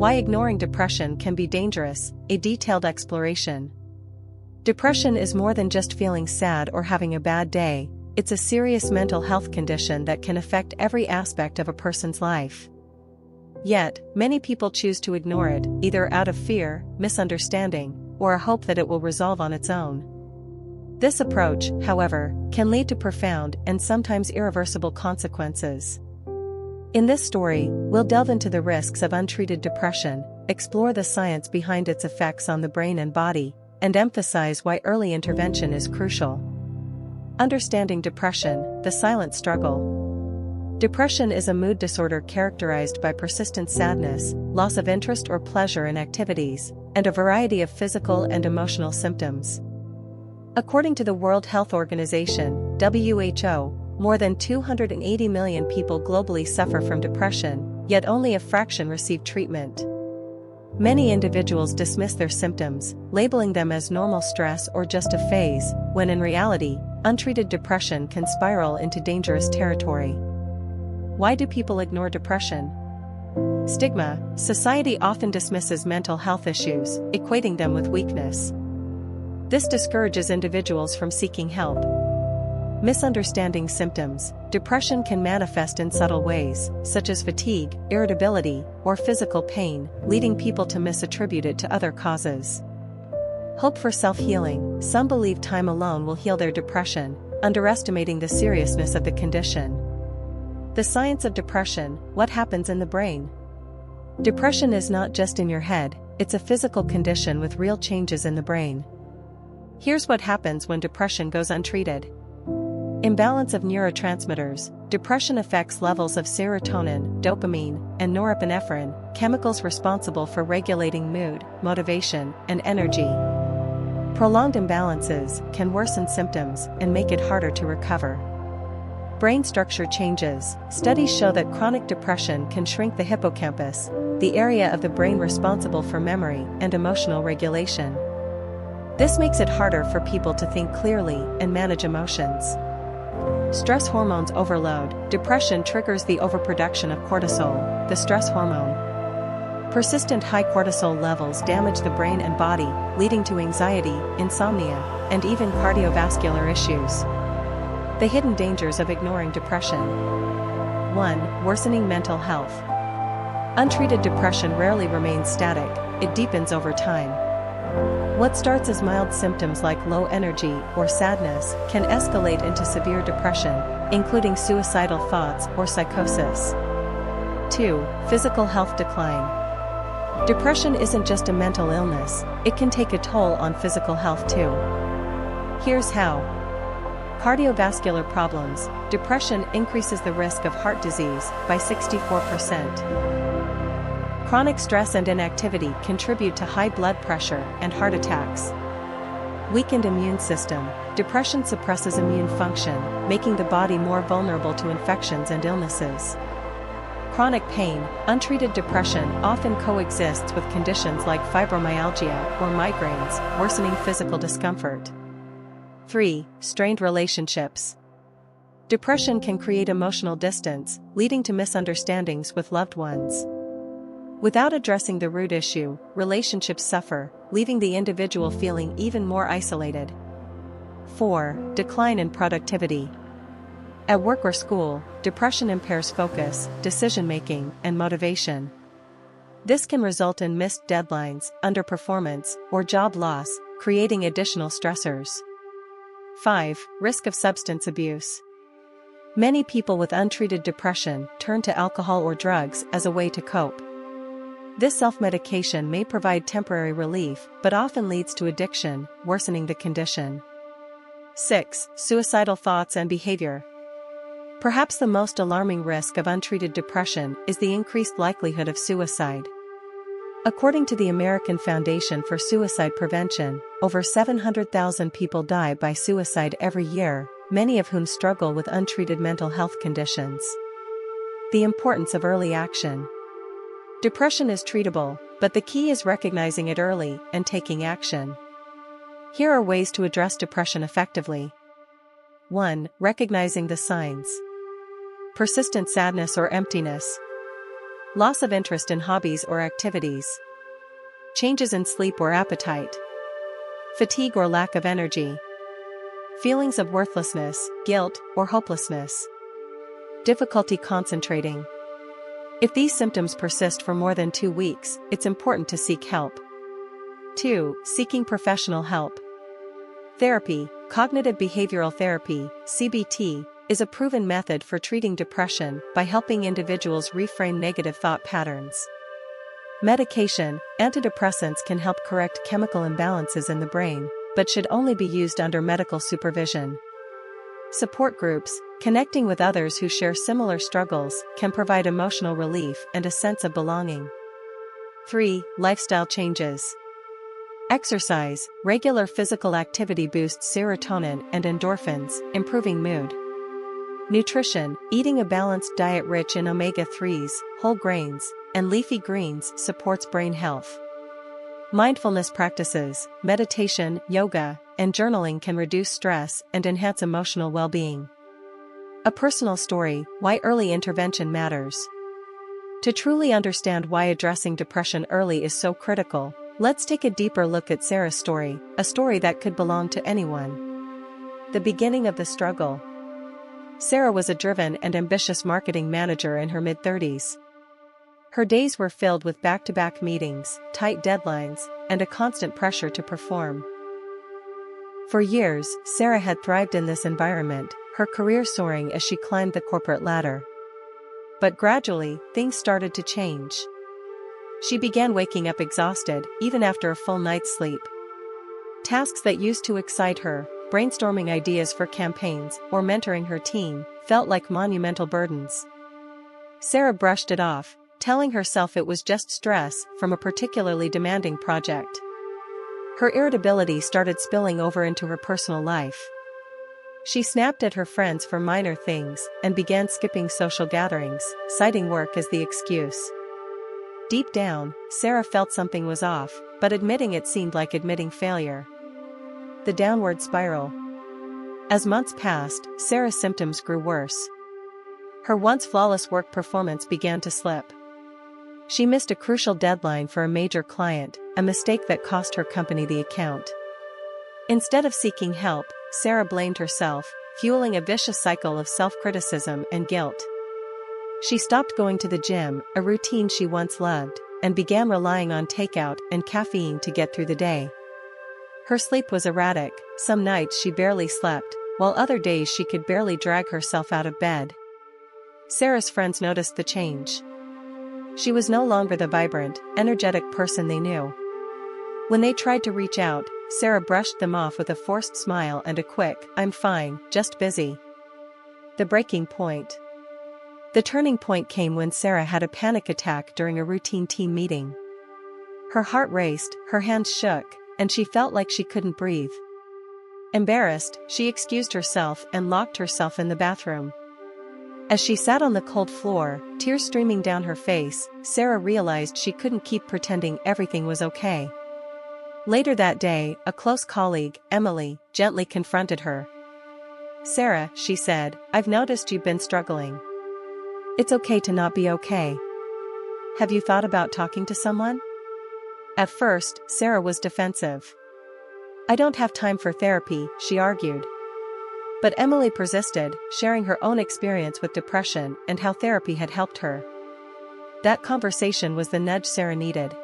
Why ignoring depression can be dangerous, a detailed exploration. Depression is more than just feeling sad or having a bad day, it's a serious mental health condition that can affect every aspect of a person's life. Yet, many people choose to ignore it, either out of fear, misunderstanding, or a hope that it will resolve on its own. This approach, however, can lead to profound and sometimes irreversible consequences. In this story, we'll delve into the risks of untreated depression, explore the science behind its effects on the brain and body, and emphasize why early intervention is crucial. Understanding depression, the silent struggle. Depression is a mood disorder characterized by persistent sadness, loss of interest or pleasure in activities, and a variety of physical and emotional symptoms. According to the World Health Organization, WHO, more than 280 million people globally suffer from depression, yet only a fraction receive treatment. Many individuals dismiss their symptoms, labeling them as normal stress or just a phase, when in reality, untreated depression can spiral into dangerous territory. Why do people ignore depression? Stigma. Society often dismisses mental health issues, equating them with weakness. This discourages individuals from seeking help. Misunderstanding symptoms. Depression can manifest in subtle ways, such as fatigue, irritability, or physical pain, leading people to misattribute it to other causes. Hope for self-healing. Some believe time alone will heal their depression, underestimating the seriousness of the condition. The science of depression, what happens in the brain? Depression is not just in your head, it's a physical condition with real changes in the brain. Here's what happens when depression goes untreated. Imbalance of neurotransmitters. Depression affects levels of serotonin, dopamine, and norepinephrine, chemicals responsible for regulating mood, motivation, and energy. Prolonged imbalances can worsen symptoms and make it harder to recover. Brain structure changes. Studies show that chronic depression can shrink the hippocampus, the area of the brain responsible for memory and emotional regulation. This makes it harder for people to think clearly and manage emotions. Stress hormones overload. Depression triggers the overproduction of cortisol, the stress hormone. Persistent high cortisol levels damage the brain and body, leading to anxiety, insomnia, and even cardiovascular issues. The hidden dangers of ignoring depression. 1. Worsening mental health. Untreated depression rarely remains static, it deepens over time. What starts as mild symptoms like low energy or sadness can escalate into severe depression, including suicidal thoughts or psychosis. 2. Physical health decline. Depression isn't just a mental illness, it can take a toll on physical health too. Here's how. Cardiovascular problems. Depression increases the risk of heart disease by 64%. Chronic stress and inactivity contribute to high blood pressure and heart attacks. Weakened immune system. Depression suppresses immune function, making the body more vulnerable to infections and illnesses. Chronic pain. Untreated depression often coexists with conditions like fibromyalgia or migraines, worsening physical discomfort. 3. Strained relationships. Depression can create emotional distance, leading to misunderstandings with loved ones. Without addressing the root issue, relationships suffer, leaving the individual feeling even more isolated. 4. Decline in productivity. At work or school, depression impairs focus, decision-making, and motivation. This can result in missed deadlines, underperformance, or job loss, creating additional stressors. 5. Risk of substance abuse. Many people with untreated depression turn to alcohol or drugs as a way to cope. This self-medication may provide temporary relief, but often leads to addiction, worsening the condition. 6. Suicidal thoughts and behavior. Perhaps the most alarming risk of untreated depression is the increased likelihood of suicide. According to the American Foundation for Suicide Prevention, over 700,000 people die by suicide every year, many of whom struggle with untreated mental health conditions. The importance of early action. Depression is treatable, but the key is recognizing it early and taking action. Here are ways to address depression effectively. 1. Recognizing the signs. Persistent sadness or emptiness. loss of interest in hobbies or activities, changes in sleep or appetite, fatigue or lack of energy, feelings of worthlessness, guilt, or hopelessness, difficulty concentrating. If these symptoms persist for more than 2 weeks, it's important to seek help. 2. Seeking professional help. Therapy, cognitive behavioral therapy, CBT, is a proven method for treating depression by helping individuals reframe negative thought patterns. Medication, antidepressants can help correct chemical imbalances in the brain, but should only be used under medical supervision. Support groups, connecting with others who share similar struggles, can provide emotional relief and a sense of belonging. 3. Lifestyle changes. Exercise, regular physical activity boosts serotonin and endorphins, improving mood. Nutrition, eating a balanced diet rich in omega-3s, whole grains, and leafy greens supports brain health. Mindfulness practices, meditation, yoga, and journaling can reduce stress and enhance emotional well-being. A personal story, why early intervention matters. To truly understand why addressing depression early is so critical, let's take a deeper look at Sarah's story, a story that could belong to anyone. The beginning of the struggle. Sarah was a driven and ambitious marketing manager in her mid-30s. Her days were filled with back-to-back meetings, tight deadlines, and a constant pressure to perform. For years, Sarah had thrived in this environment, her career soaring as she climbed the corporate ladder. But gradually, things started to change. She began waking up exhausted, even after a full night's sleep. Tasks that used to excite her, brainstorming ideas for campaigns or mentoring her team, felt like monumental burdens. Sarah brushed it off, telling herself it was just stress from a particularly demanding project. Her irritability started spilling over into her personal life. She snapped at her friends for minor things and began skipping social gatherings, citing work as the excuse. Deep down, Sarah felt something was off, but admitting it seemed like admitting failure. The downward spiral. As months passed, Sarah's symptoms grew worse. Her once flawless work performance began to slip. She missed a crucial deadline for a major client, a mistake that cost her company the account. Instead of seeking help, Sarah blamed herself, fueling a vicious cycle of self-criticism and guilt. She stopped going to the gym, a routine she once loved, and began relying on takeout and caffeine to get through the day. Her sleep was erratic, some nights she barely slept, while other days she could barely drag herself out of bed. Sarah's friends noticed the change. She was no longer the vibrant, energetic person they knew. When they tried to reach out, Sarah brushed them off with a forced smile and a quick, "I'm fine, just busy." The breaking point. The turning point came when Sarah had a panic attack during a routine team meeting. Her heart raced, her hands shook, and she felt like she couldn't breathe. Embarrassed, she excused herself and locked herself in the bathroom. As she sat on the cold floor, tears streaming down her face, Sarah realized she couldn't keep pretending everything was okay. Later that day, a close colleague, Emily, gently confronted her. "Sarah," she said, "I've noticed you've been struggling. It's okay to not be okay. Have you thought about talking to someone?" At first, Sarah was defensive. "I don't have time for therapy," she argued. But Emily persisted, sharing her own experience with depression and how therapy had helped her. That conversation was the nudge Sarah needed.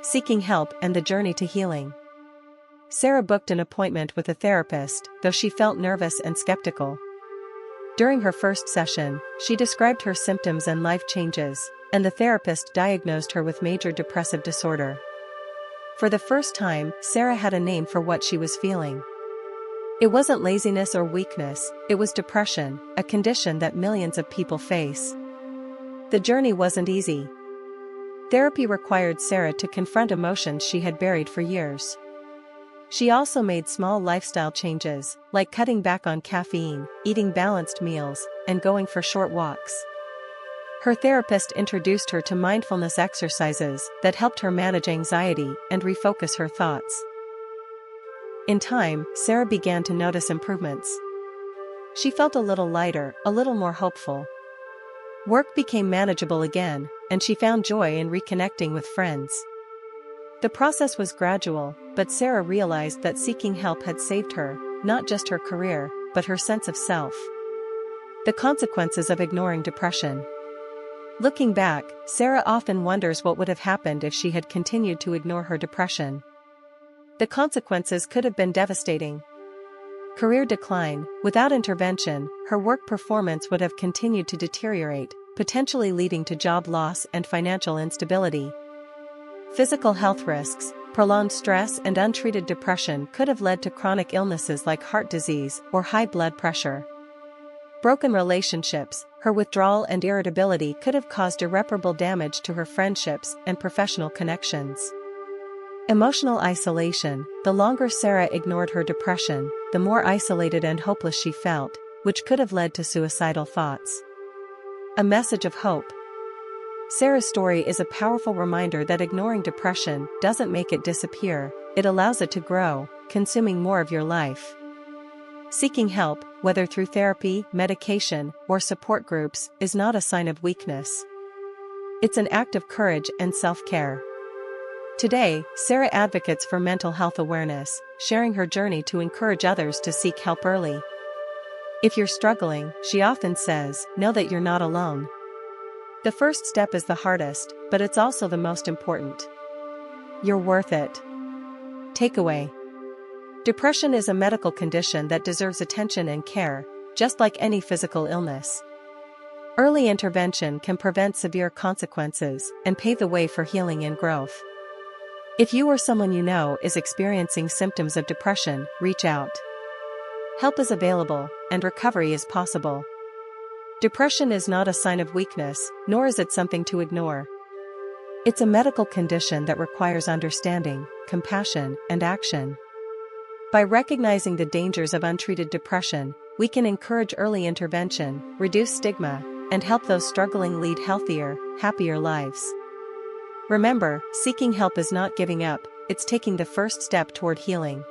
Seeking help and the journey to healing. Sarah booked an appointment with a therapist, though she felt nervous and skeptical. During her first session, she described her symptoms and life changes, and the therapist diagnosed her with major depressive disorder. For the first time, Sarah had a name for what she was feeling. It wasn't laziness or weakness, it was depression, a condition that millions of people face. The journey wasn't easy. Therapy required Sarah to confront emotions she had buried for years. She also made small lifestyle changes, like cutting back on caffeine, eating balanced meals, and going for short walks. Her therapist introduced her to mindfulness exercises that helped her manage anxiety and refocus her thoughts. In time, Sarah began to notice improvements. She felt a little lighter, a little more hopeful. Work became manageable again, and she found joy in reconnecting with friends. The process was gradual, but Sarah realized that seeking help had saved her, not just her career, but her sense of self. The consequences of ignoring depression. Looking back, Sarah often wonders what would have happened if she had continued to ignore her depression. The consequences could have been devastating. Career decline. Without intervention, her work performance would have continued to deteriorate, potentially leading to job loss and financial instability. Physical health risks. Prolonged stress and untreated depression could have led to chronic illnesses like heart disease or high blood pressure. Broken relationships. Her withdrawal and irritability could have caused irreparable damage to her friendships and professional connections. Emotional isolation. The longer Sarah ignored her depression, the more isolated and hopeless she felt, which could have led to suicidal thoughts. A message of hope. Sarah's story is a powerful reminder that ignoring depression doesn't make it disappear, it allows it to grow, consuming more of your life. Seeking help, whether through therapy, medication, or support groups, is not a sign of weakness. It's an act of courage and self-care. Today, Sarah advocates for mental health awareness, sharing her journey to encourage others to seek help early. If you're struggling, she often says, know that you're not alone. The first step is the hardest, but it's also the most important. You're worth it. Takeaway. Depression is a medical condition that deserves attention and care, just like any physical illness. Early intervention can prevent severe consequences and pave the way for healing and growth. If you or someone you know is experiencing symptoms of depression, reach out. Help is available, and recovery is possible. Depression is not a sign of weakness, nor is it something to ignore. It's a medical condition that requires understanding, compassion, and action. By recognizing the dangers of untreated depression, we can encourage early intervention, reduce stigma, and help those struggling lead healthier, happier lives. Remember, seeking help is not giving up, it's taking the first step toward healing.